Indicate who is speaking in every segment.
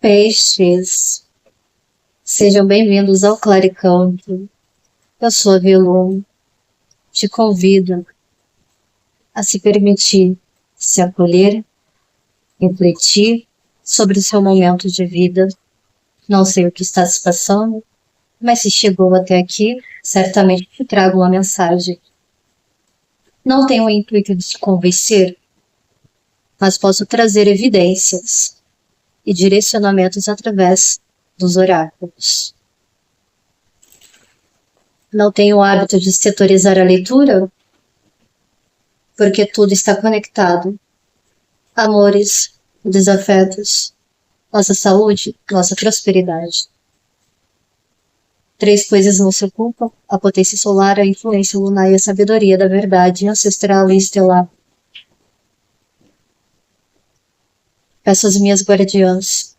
Speaker 1: Peixes, sejam bem-vindos ao Claricanto. Eu sou a Vilum. Te convido a se permitir se acolher, refletir sobre o seu momento de vida. Não sei o que está se passando, mas se chegou até aqui, certamente te trago uma mensagem. Não tenho o intuito de te convencer, mas posso trazer evidências e direcionamentos através dos oráculos. Não tenho o hábito de setorizar a leitura, porque tudo está conectado. Amores, desafetos, nossa saúde, nossa prosperidade. 3 coisas não se ocupam: a potência solar, a influência lunar e a sabedoria da verdade ancestral e estelar. Peço às minhas guardiãs,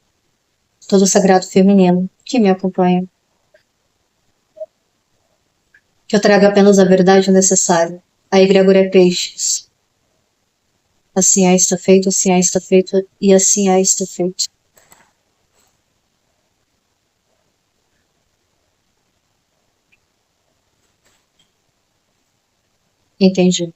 Speaker 1: todo o sagrado feminino, que me acompanha, que eu traga apenas a verdade necessária. A egrégora é peixes. Assim é, está feito, assim é, está feito, e assim é, está feito. Entendi.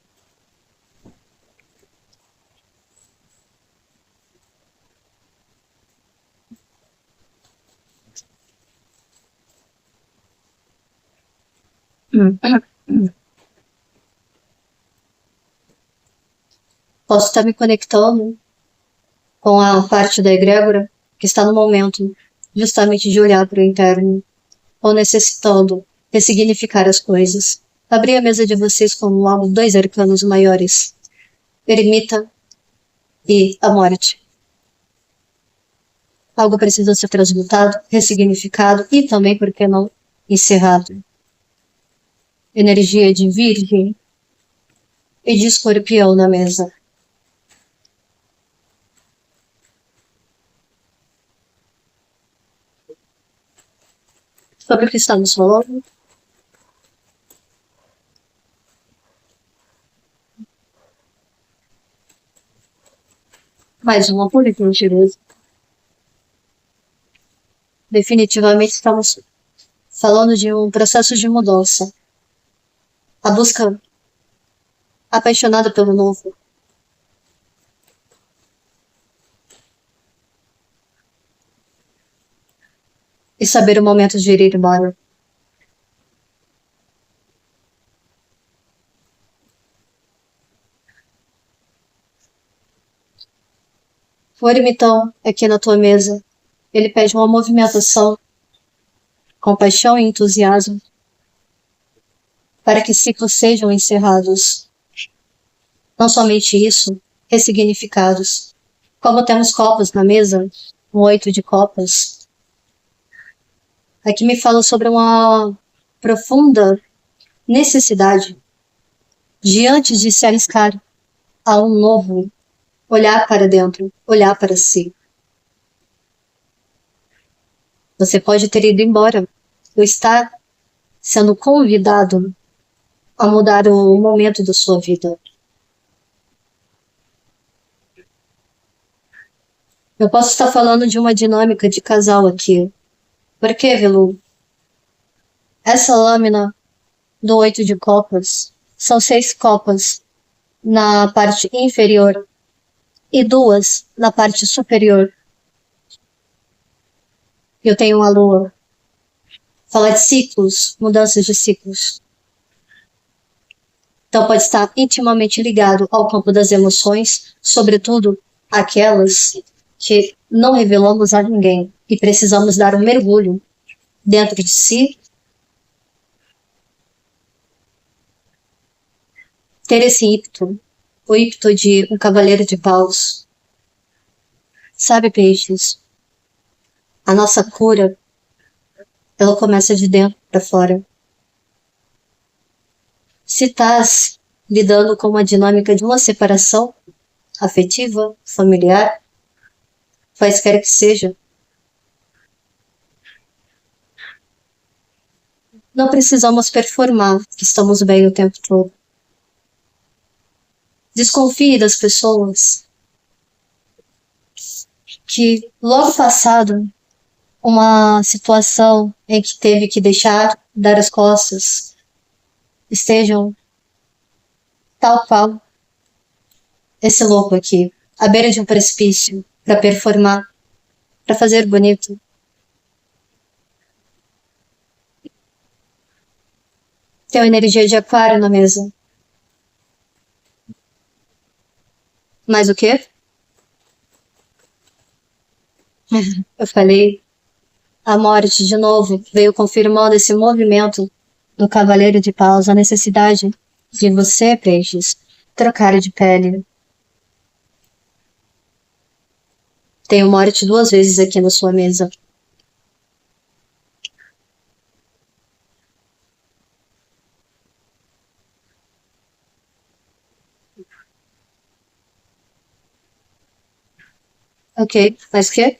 Speaker 1: Posso estar me conectando com a parte da egrégora que está no momento justamente de olhar para o interno, ou necessitando ressignificar as coisas. Abri a mesa de vocês com logo 2 arcanos maiores: Eremita e a morte. Algo precisa ser transmutado, ressignificado e também, por que não, encerrado. Energia de Virgem e de Escorpião na mesa. Sobre o que estamos falando? Mais uma por gentileza. Definitivamente estamos falando de um processo de mudança. A busca apaixonada pelo novo. E saber o momento de ir embora. O ermitão aqui na tua mesa, ele pede uma movimentação, compaixão e entusiasmo para que ciclos sejam encerrados. Não somente isso, ressignificados. Como temos copas na mesa, um 8 de copas, aqui me fala sobre uma profunda necessidade de, antes de se arriscar a um novo, olhar para dentro, olhar para si. Você pode ter ido embora ou estar sendo convidado a mudar o momento da sua vida. Eu posso estar falando de uma dinâmica de casal aqui. Por quê, Velu? Essa lâmina do 8 de copas são 6 copas na parte inferior e 2 na parte superior. Eu tenho uma lua. Fala de ciclos, mudanças de ciclos. Então pode estar intimamente ligado ao campo das emoções, sobretudo aquelas que não revelamos a ninguém e precisamos dar um mergulho dentro de si, ter esse ímpeto, o ímpeto de um cavaleiro de paus. Sabe, peixes, a nossa cura, ela começa de dentro para fora. Se estás lidando com uma dinâmica de uma separação afetiva, familiar, quaisquer que seja, não precisamos performar que estamos bem o tempo todo. Desconfie das pessoas que logo passado uma situação em que teve que dar as costas, estejam tal qual esse louco aqui, à beira de um precipício, para performar, para fazer bonito. Tem uma energia de aquário na mesa. Mais o quê? Eu falei, a morte de novo veio confirmando esse movimento do Cavaleiro de Paus, a necessidade de você, peixes, trocar de pele. Tenho morte 2 vezes aqui na sua mesa. Ok, mas o quê?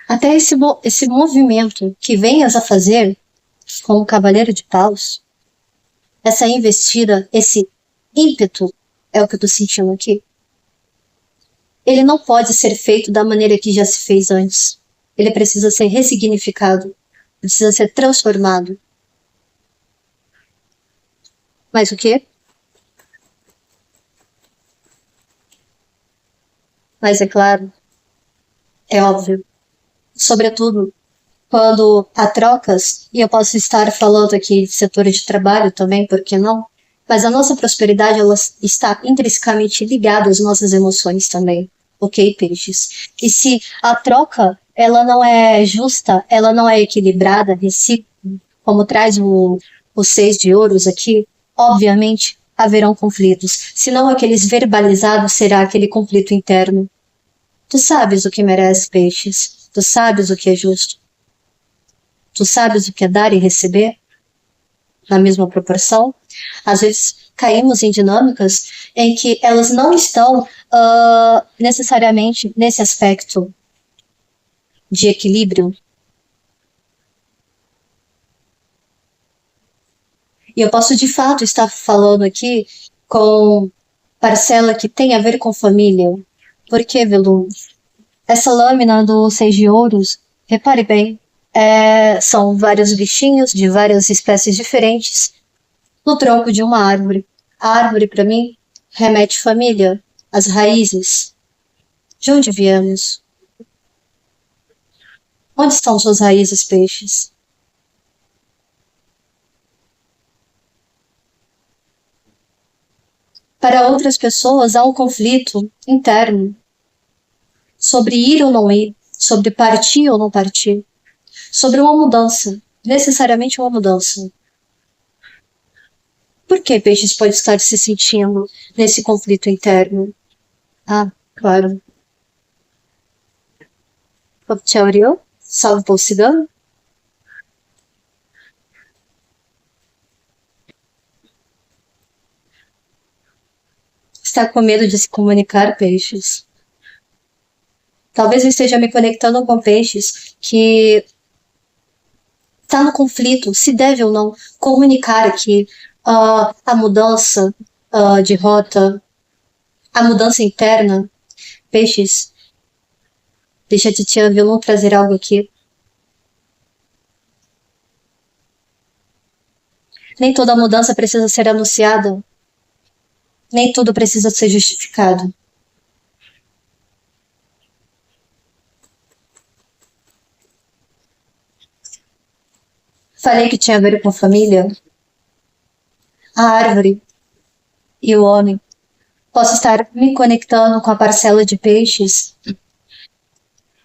Speaker 1: Até esse movimento que venhas a fazer com o Cavaleiro de Paus, essa investida, esse ímpeto, é o que eu tô sentindo aqui. Ele não pode ser feito da maneira que já se fez antes. Ele precisa ser ressignificado, precisa ser transformado. Mas o quê? Mas é claro, é óbvio. Sobretudo quando há trocas, e eu posso estar falando aqui de setor de trabalho também, por que não? Mas a nossa prosperidade, ela está intrinsecamente ligada às nossas emoções também, ok, peixes? E se a troca, ela não é justa, ela não é equilibrada, recíproca, como traz o 6 de ouros aqui, obviamente haverão conflitos. Se não aqueles verbalizados, será aquele conflito interno. Tu sabes o que merece, peixes. Tu sabes o que é justo. Tu sabes o que é dar e receber na mesma proporção. Às vezes caímos em dinâmicas em que elas não estão necessariamente nesse aspecto de equilíbrio. E eu posso de fato estar falando aqui com parcela que tem a ver com família. Por que, Velu? Essa lâmina do 6 de ouros, repare bem, são vários bichinhos de várias espécies diferentes no tronco de uma árvore. A árvore, para mim, remete família, as raízes. De onde viemos? Onde estão suas raízes, peixes? Para outras pessoas, há um conflito interno sobre ir ou não ir, sobre partir ou não partir, sobre uma mudança, necessariamente uma mudança. Por que peixes pode estar se sentindo nesse conflito interno? Ah, claro. Teoria? Salve para o cigano? Está com medo de se comunicar, peixes? Talvez eu esteja me conectando com peixes que está no conflito, se deve ou não comunicar aqui a mudança de rota, a mudança interna. Peixes, deixa a titia Vilão trazer algo aqui. Nem toda mudança precisa ser anunciada. Nem tudo precisa ser justificado. Falei que tinha a ver com a família, a árvore e o homem. Posso estar me conectando com a parcela de peixes,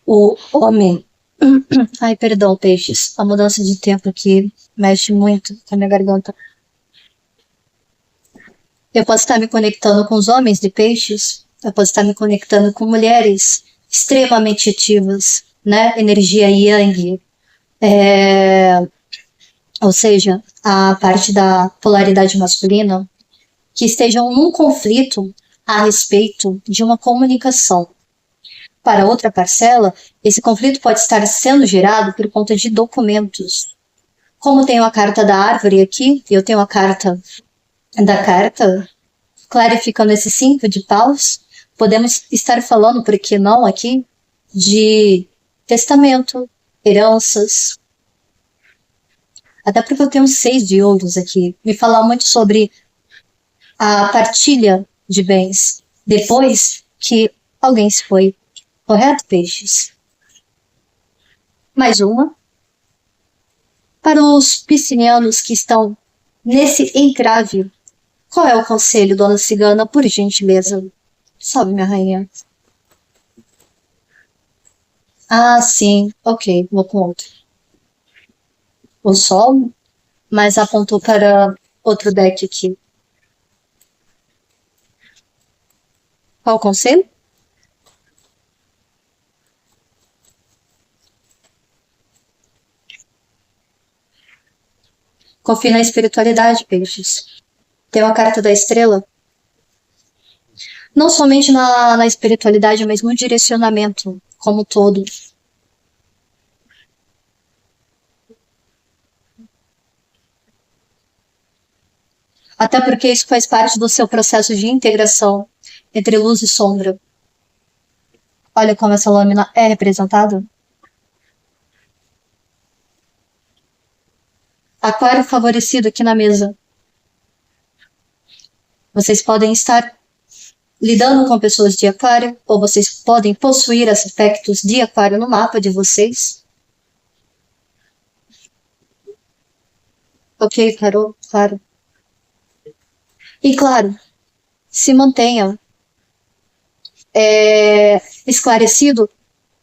Speaker 1: o homem. Ai, perdão, peixes. A mudança de tempo aqui mexe muito com a minha garganta. Eu posso estar me conectando com os homens de peixes, eu posso estar me conectando com mulheres extremamente ativas, né? Energia yang. Ou seja, a parte da polaridade masculina, que estejam num conflito a respeito de uma comunicação. Para outra parcela, esse conflito pode estar sendo gerado por conta de documentos. Como tenho a carta da árvore aqui, eu tenho a carta da carta, clarificando esse 5 de paus, Podemos estar falando, por que não aqui, de testamento, heranças. Até porque eu tenho 6 de ouros aqui. Me fala muito sobre a partilha de bens depois que alguém se foi. Correto, peixes? Mais uma. Para os piscinianos que estão nesse encrave, qual é o conselho, dona Cigana, por gentileza? Sobe, minha rainha. Ah, sim. Ok, vou com outro. O sol, mas apontou para outro deck aqui. Qual o conselho? Confie na espiritualidade, peixes. Tem uma carta da estrela. Não somente na espiritualidade, mas no direcionamento como um todo. Até porque isso faz parte do seu processo de integração entre luz e sombra. Olha como essa lâmina é representada. Aquário favorecido aqui na mesa. Vocês podem estar lidando com pessoas de aquário, ou vocês podem possuir aspectos de aquário no mapa de vocês. Ok, Carol, claro. E claro, se mantenha esclarecido.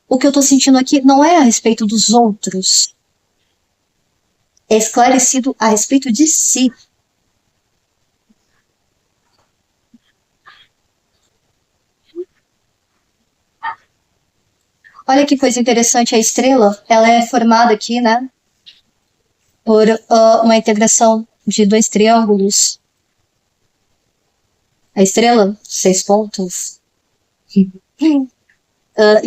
Speaker 1: O que eu tô sentindo aqui não é a respeito dos outros. É esclarecido a respeito de si. Olha que coisa interessante, a estrela, ela é formada aqui, né, por uma integração de 2 triângulos. A estrela, 6 pontos. E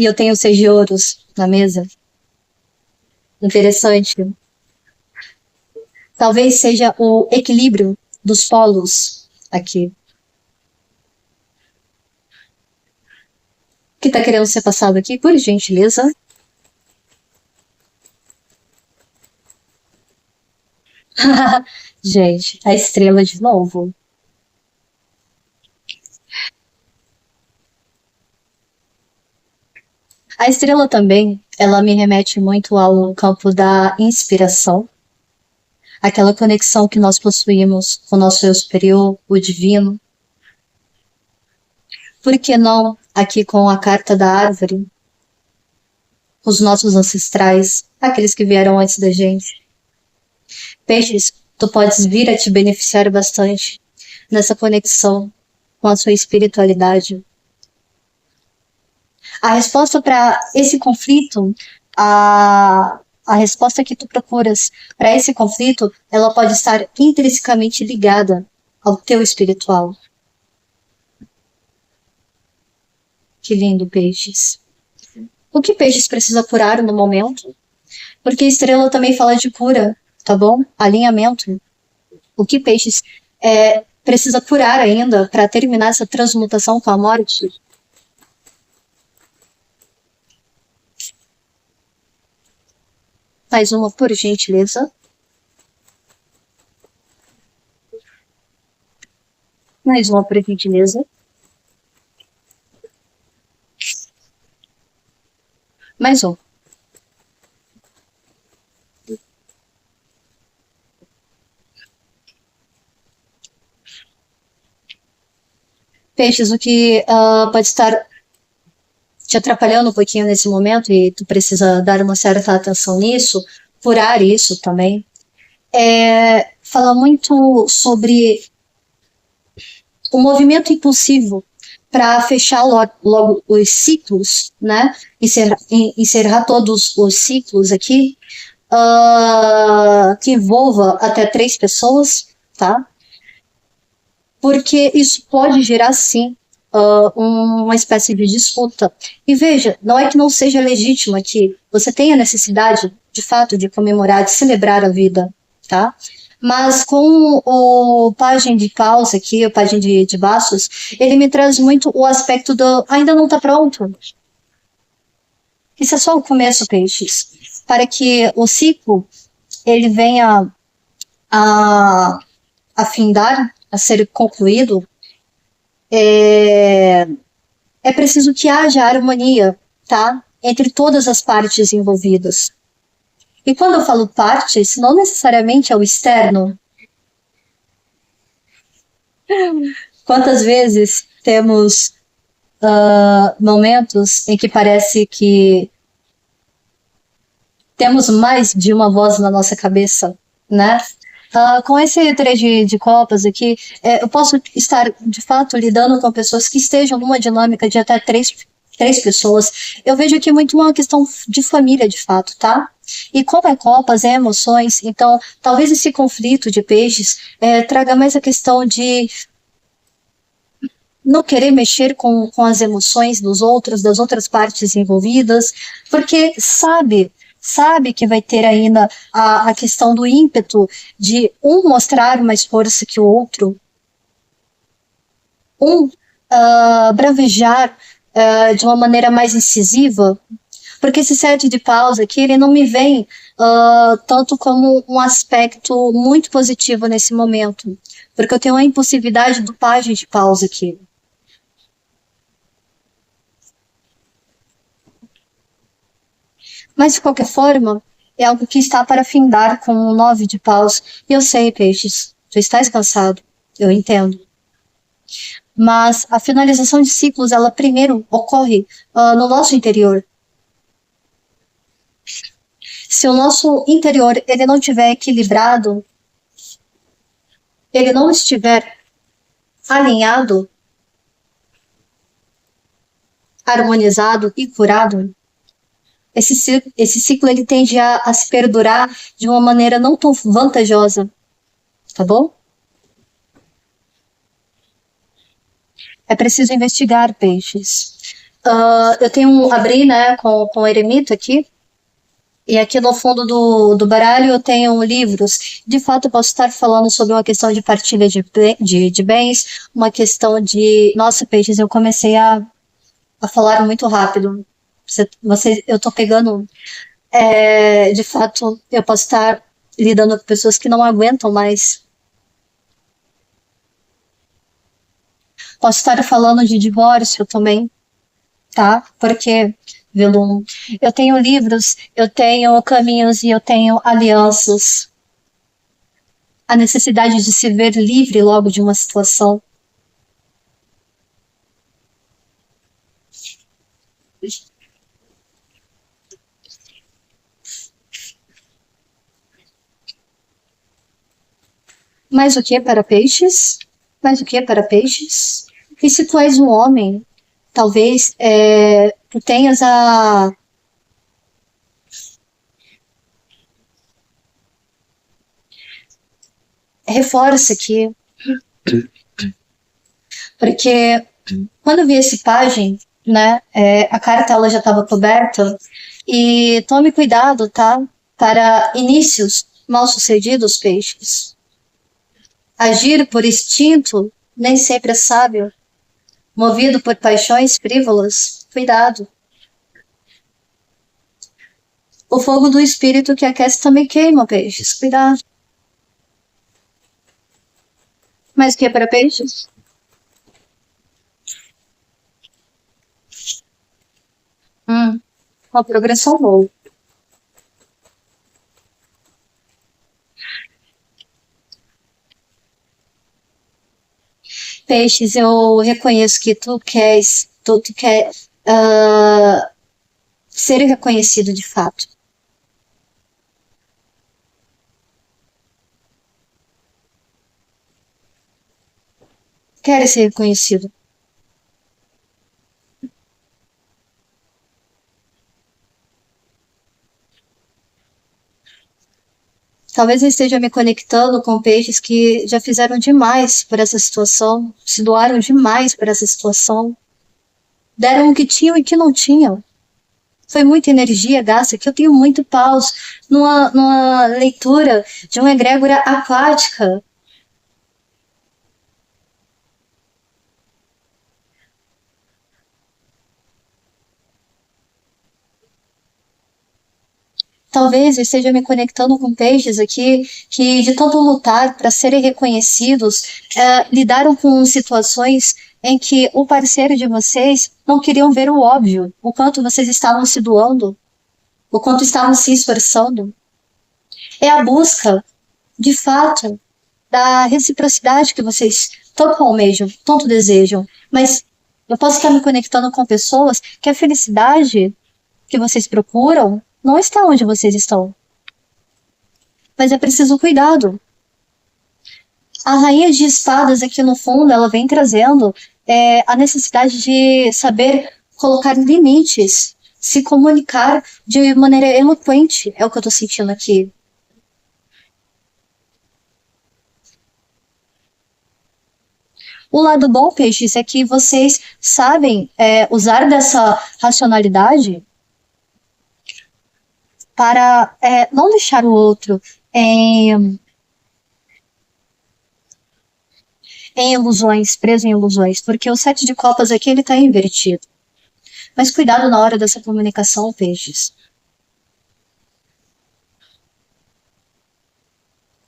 Speaker 1: eu tenho 6 de ouros na mesa. Interessante. Talvez seja o equilíbrio dos polos aqui. O que está querendo ser passado aqui, por gentileza? Gente, a estrela de novo. A estrela também, ela me remete muito ao campo da inspiração, aquela conexão que nós possuímos com o nosso eu superior, o divino. Por que não aqui com a carta da árvore, os nossos ancestrais, aqueles que vieram antes da gente? Peixes, tu podes vir a te beneficiar bastante nessa conexão com a sua espiritualidade. A resposta para esse conflito, a resposta que tu procuras para esse conflito, ela pode estar intrinsecamente ligada ao teu espiritual. Que lindo, peixes. O que peixes precisa curar no momento? Porque estrela também fala de cura, tá bom? Alinhamento. O que peixes precisa curar ainda para terminar essa transmutação com a morte? Mais uma, por gentileza. Mais uma, por gentileza. Mais um. Peixes, o que pode estar te atrapalhando um pouquinho nesse momento e tu precisa dar uma certa atenção nisso, curar isso também, fala muito sobre o movimento impulsivo para fechar logo os ciclos, né? Encerrar todos os ciclos aqui, que envolva até 3 pessoas, tá? Porque isso pode gerar, sim, uma espécie de disputa. E veja, não é que não seja legítimo aqui, você tem a necessidade, de fato, de comemorar, de celebrar a vida, tá? Mas com o pajem de paus aqui, o pajem de bastos, ele me traz muito o aspecto do ainda não está pronto. Isso é só o começo, peixes. Para que o ciclo ele venha a, a findar, a ser concluído, é, é preciso que haja harmonia, tá? Entre todas as partes envolvidas. E quando eu falo partes, não necessariamente é o externo. Quantas vezes temos momentos em que parece que temos mais de uma voz na nossa cabeça, né? Com esse três de copas aqui, eu posso estar, de fato, lidando com pessoas que estejam numa dinâmica de até três pessoas. Eu vejo aqui muito uma questão de família, de fato, tá? E como é copas, é emoções, então talvez esse conflito de peixes traga mais a questão de não querer mexer com as emoções dos outros, das outras partes envolvidas, porque sabe que vai ter ainda a questão do ímpeto de um mostrar mais força que o outro, um bravejar de uma maneira mais incisiva, porque esse sete de paus aqui, ele não me vem tanto como um aspecto muito positivo nesse momento, porque eu tenho a impulsividade do pajem de paus aqui. Mas, de qualquer forma, é algo que está para findar com o nove de paus. E eu sei, peixes, tu estás cansado. Eu entendo. Mas a finalização de ciclos, ela primeiro ocorre no nosso interior. Se o nosso interior ele não estiver equilibrado, ele não estiver alinhado, harmonizado e curado, esse ciclo ele tende a se perdurar de uma maneira não tão vantajosa, tá bom? É preciso investigar peixes. Eu tenho abri, né, com o eremita aqui, e aqui no fundo do baralho eu tenho livros. De fato, eu posso estar falando sobre uma questão de partilha de bens, uma questão de. Nossa, peixes, eu comecei a falar muito rápido. Eu tô pegando. De fato, eu posso estar lidando com pessoas que não aguentam mais. Posso estar falando de divórcio também, tá? Porque, Velum, eu tenho livros, eu tenho caminhos e eu tenho alianças. A necessidade de se ver livre logo de uma situação. Mais o que para peixes? Mais o que para peixes? E se tu és um homem, talvez tu tenhas a. Reforça aqui, porque quando eu vi esse pajem, né, a carta ela já estava coberta, e tome cuidado, tá? Para inícios mal sucedidos, peixes. Agir por instinto nem sempre é sábio. Movido por paixões frívolas, cuidado. O fogo do espírito que aquece também queima, peixes, cuidado. Mas o que é para peixes? Uma progressão boa. Peixes, eu reconheço que tu quer ser reconhecido de fato. Quer ser reconhecido. Talvez eu esteja me conectando com peixes que já fizeram demais por essa situação, se doaram demais por essa situação, deram o que tinham e o que não tinham. Foi muita energia gasta, que eu tenho muito paus numa leitura de uma egrégora aquática. Talvez eu esteja me conectando com peixes aqui que, de tanto lutar para serem reconhecidos, lidaram com situações em que o parceiro de vocês não queriam ver o óbvio, o quanto vocês estavam se doando, o quanto estavam se esforçando. É a busca, de fato, da reciprocidade que vocês tanto almejam, tanto desejam. Mas eu posso estar me conectando com pessoas que a felicidade que vocês procuram não está onde vocês estão. Mas é preciso cuidado. A rainha de espadas aqui no fundo, ela vem trazendo a necessidade de saber colocar limites, se comunicar de maneira eloquente, é o que eu tô sentindo aqui. O lado bom, peixes, é que vocês sabem usar dessa racionalidade para não deixar o outro em ilusões, preso em ilusões, porque o sete de copas aqui ele está invertido. Mas cuidado na hora dessa comunicação, peixes.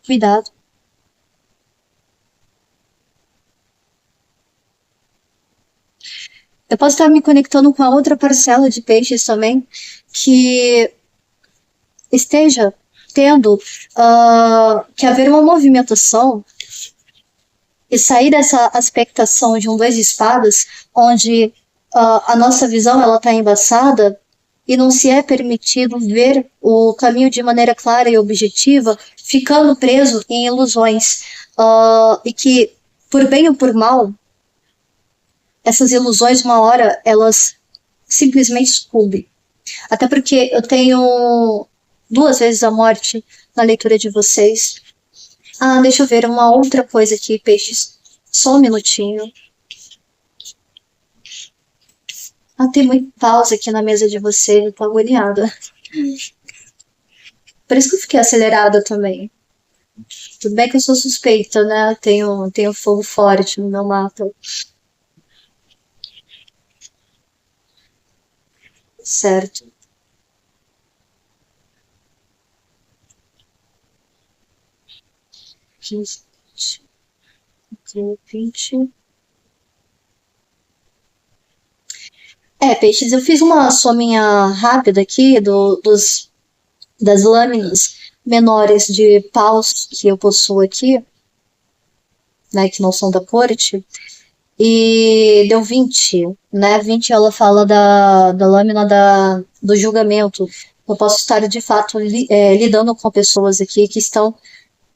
Speaker 1: Cuidado. Eu posso estar me conectando com a outra parcela de peixes também, que esteja tendo que haver uma movimentação e sair dessa aspectação de um dois de espadas, onde a nossa visão ela está embaçada e não se é permitido ver o caminho de maneira clara e objetiva, ficando preso em ilusões. E que, por bem ou por mal, essas ilusões, uma hora, elas simplesmente sucumbem. Até porque eu tenho duas vezes a morte na leitura de vocês. Ah, deixa eu ver uma outra coisa aqui, peixes. Só um minutinho. Ah, tem muita pausa aqui na mesa de vocês, eu tô agoniada. Por isso que eu fiquei acelerada também. Tudo bem que eu sou suspeita, né? Tenho fogo forte no meu mapa. Certo. 15, 20. Peixes, eu fiz uma sominha rápida aqui das lâminas menores de paus que eu possuo aqui, né, que não são da corte, e deu 20, né? 20 ela fala da lâmina do julgamento. Eu posso estar de fato lidando com pessoas aqui que estão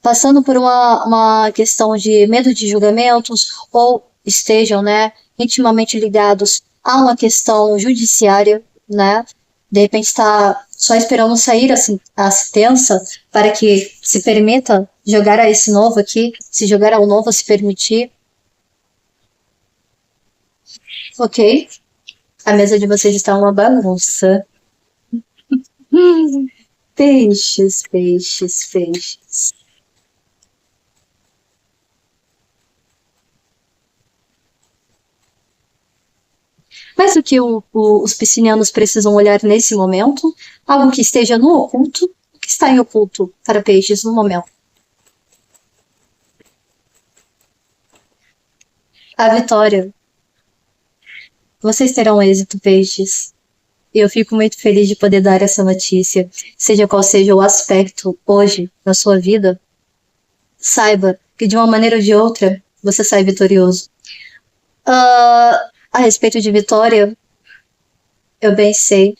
Speaker 1: passando por uma questão de medo de julgamentos ou estejam, né, intimamente ligados a uma questão judiciária, né? De repente está só esperando sair assim, a sentença para que se permita jogar a esse novo aqui, se jogar ao novo, se permitir. Ok, a mesa de vocês está uma bagunça. Peixes, peixes, peixes. Mas o que os piscinianos precisam olhar nesse momento, algo que esteja no oculto, o que está em oculto para peixes no momento? A vitória. Vocês terão êxito, peixes. E eu fico muito feliz de poder dar essa notícia. Seja qual seja o aspecto hoje na sua vida, saiba que de uma maneira ou de outra você sai vitorioso. A respeito de vitória, eu bem sei.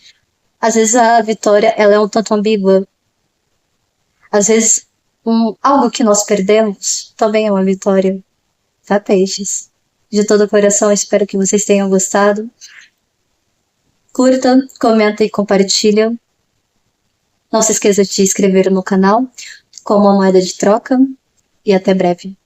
Speaker 1: Às vezes a vitória ela é um tanto ambígua. Às vezes algo que nós perdemos também é uma vitória. Tá, peixes? De todo o coração, espero que vocês tenham gostado. Curta, comenta e compartilha. Não se esqueça de se inscrever no canal como uma moeda de troca. E até breve.